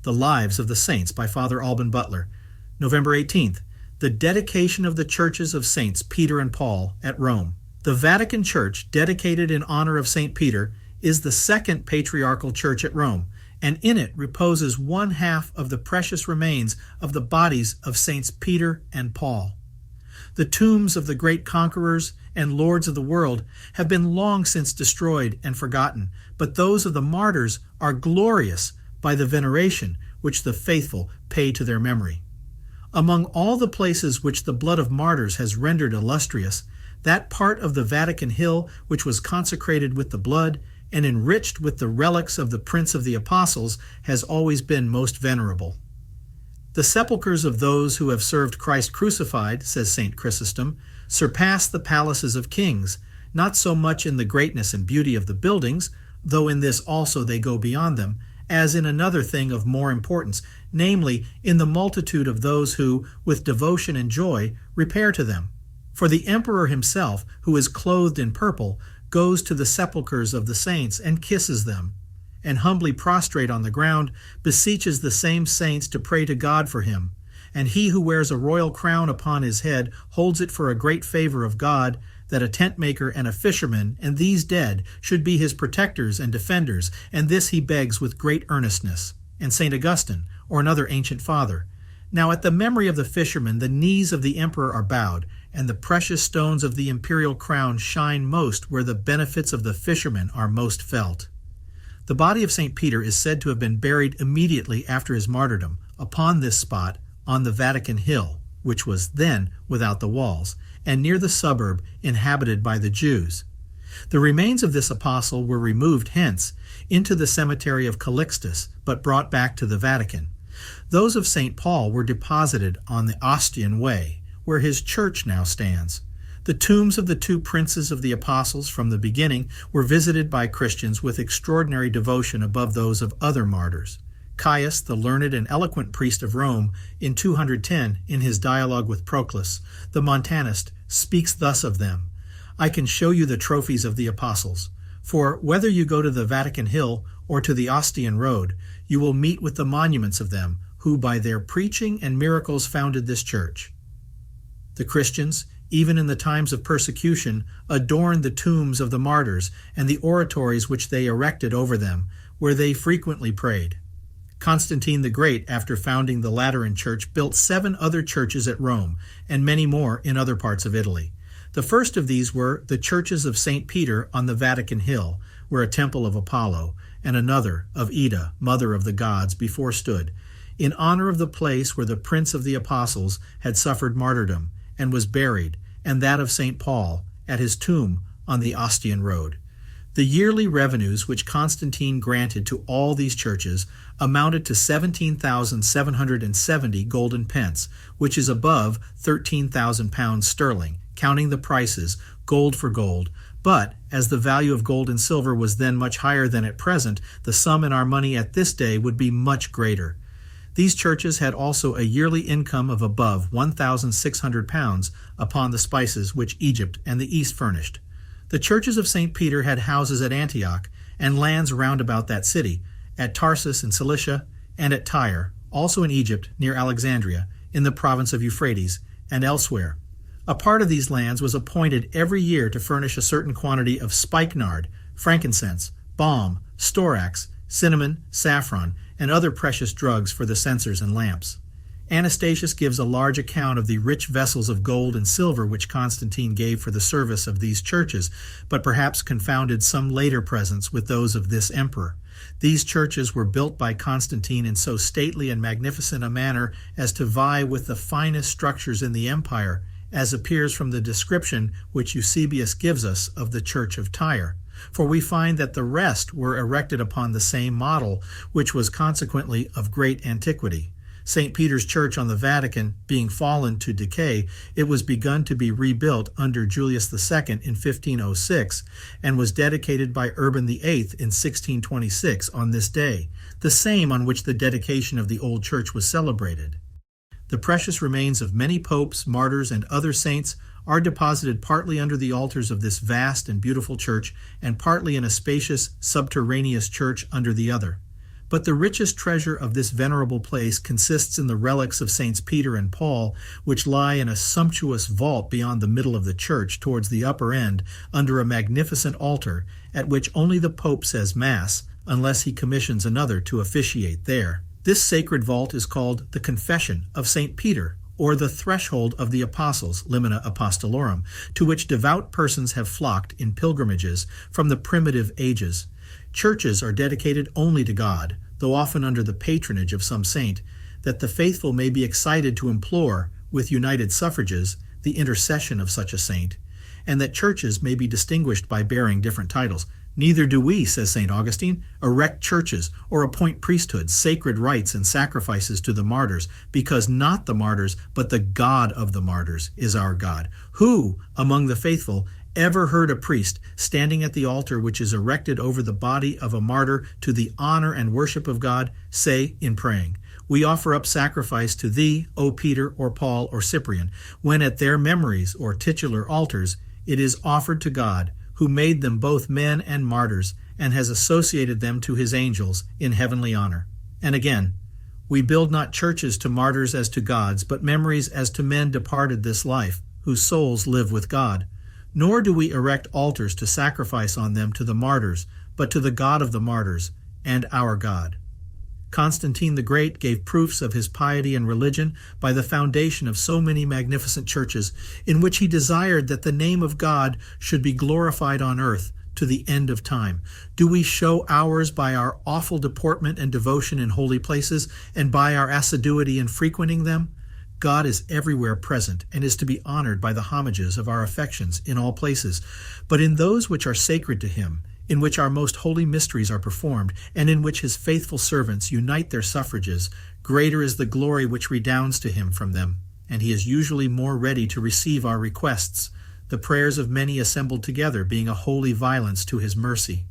The Lives of the Saints by Father Alban Butler. November 18th, the dedication of the churches of Saints Peter and Paul at Rome. The Vatican Church, dedicated in honor of St. Peter, is the second patriarchal church at Rome, and in it reposes one half of the precious remains of the bodies of Saints Peter and Paul. The tombs of the great conquerors and lords of the world have been long since destroyed and forgotten, but those of the martyrs are glorious by the veneration which the faithful pay to their memory. Among all the places which the blood of martyrs has rendered illustrious, that part of the Vatican Hill which was consecrated with the blood and enriched with the relics of the Prince of the Apostles has always been most venerable. The sepulchres of those who have served Christ crucified, says St. Chrysostom, surpass the palaces of kings, not so much in the greatness and beauty of the buildings, though in this also they go beyond them, as in another thing of more importance, namely, in the multitude of those who, with devotion and joy, repair to them. For the Emperor himself, who is clothed in purple, goes to the sepulchres of the saints and kisses them, and humbly prostrate on the ground, beseeches the same saints to pray to God for him. And he who wears a royal crown upon his head holds it for a great favor of God, that a tent maker and a fisherman, and these dead, should be his protectors and defenders, and this he begs with great earnestness. And St. Augustine, or another ancient father. Now at the memory of the fisherman the knees of the emperor are bowed, and the precious stones of the imperial crown shine most where the benefits of the fisherman are most felt. The body of St. Peter is said to have been buried immediately after his martyrdom, upon this spot on the Vatican Hill, which was then without the walls, and near the suburb inhabited by the Jews. The remains of this apostle were removed hence into the cemetery of Calixtus, but brought back to the Vatican. Those of St. Paul were deposited on the Ostian way, where his church now stands. The tombs of the two princes of the apostles from the beginning were visited by Christians with extraordinary devotion above those of other martyrs. Caius, the learned and eloquent priest of Rome, in 210, in his dialogue with Proclus, the Montanist, speaks thus of them: I can show you the trophies of the apostles. For whether you go to the Vatican Hill or to the Ostian road, you will meet with the monuments of them, who by their preaching and miracles founded this church. The Christians, even in the times of persecution, adorned the tombs of the martyrs and the oratories which they erected over them, where they frequently prayed. Constantine the Great, after founding the Lateran Church, built 7 other churches at Rome, and many more in other parts of Italy. The first of these were the churches of St. Peter on the Vatican Hill, where a temple of Apollo, and another of Ida, mother of the gods, before stood, in honor of the place where the Prince of the Apostles had suffered martyrdom, and was buried, and that of St. Paul, at his tomb on the Ostian road. The yearly revenues which Constantine granted to all these churches amounted to 17,770 golden pence, which is above 13,000 pounds sterling, counting the prices, gold for gold. But, as the value of gold and silver was then much higher than at present, the sum in our money at this day would be much greater. These churches had also a yearly income of above 1,600 pounds upon the spices which Egypt and the East furnished. The churches of St. Peter had houses at Antioch and lands round about that city, at Tarsus in Cilicia, and at Tyre, also in Egypt near Alexandria, in the province of Euphrates, and elsewhere. A part of these lands was appointed every year to furnish a certain quantity of spikenard, frankincense, balm, storax, cinnamon, saffron, and other precious drugs for the censers and lamps. Anastasius gives a large account of the rich vessels of gold and silver which Constantine gave for the service of these churches, but perhaps confounded some later presents with those of this emperor. These churches were built by Constantine in so stately and magnificent a manner as to vie with the finest structures in the empire, as appears from the description which Eusebius gives us of the church of Tyre. For we find that the rest were erected upon the same model, which was consequently of great antiquity. St. Peter's Church on the Vatican being fallen to decay, it was begun to be rebuilt under Julius II in 1506, and was dedicated by Urban VIII in 1626 on this day, the same on which the dedication of the old church was celebrated. The precious remains of many popes, martyrs, and other saints are deposited partly under the altars of this vast and beautiful church, and partly in a spacious subterraneous church under the other. But the richest treasure of this venerable place consists in the relics of Saints Peter and Paul, which lie in a sumptuous vault beyond the middle of the church towards the upper end, under a magnificent altar, at which only the Pope says Mass, unless he commissions another to officiate there. This sacred vault is called the Confession of St. Peter, or the Threshold of the Apostles, Limina Apostolorum, to which devout persons have flocked in pilgrimages from the primitive ages. Churches are dedicated only to God, though often under the patronage of some saint, that the faithful may be excited to implore, with united suffrages, the intercession of such a saint, and that churches may be distinguished by bearing different titles. Neither do we, says St. Augustine, erect churches or appoint priesthoods, sacred rites, and sacrifices to the martyrs, because not the martyrs, but the God of the martyrs is our God. Who, among the faithful, ever heard a priest standing at the altar which is erected over the body of a martyr to the honor and worship of God, say in praying, "We offer up sacrifice to thee, O Peter or Paul or Cyprian," when at their memories or titular altars it is offered to God, who made them both men and martyrs, and has associated them to his angels in heavenly honor. And again, "We build not churches to martyrs as to gods, but memories as to men departed this life, whose souls live with God. Nor do we erect altars to sacrifice on them to the martyrs, but to the God of the martyrs, and our God." Constantine the Great gave proofs of his piety and religion by the foundation of so many magnificent churches, in which he desired that the name of God should be glorified on earth to the end of time. Do we show ours by our awful deportment and devotion in holy places, and by our assiduity in frequenting them? God is everywhere present, and is to be honored by the homages of our affections in all places. But in those which are sacred to him, in which our most holy mysteries are performed, and in which his faithful servants unite their suffrages, greater is the glory which redounds to him from them, and he is usually more ready to receive our requests, the prayers of many assembled together being a holy violence to his mercy.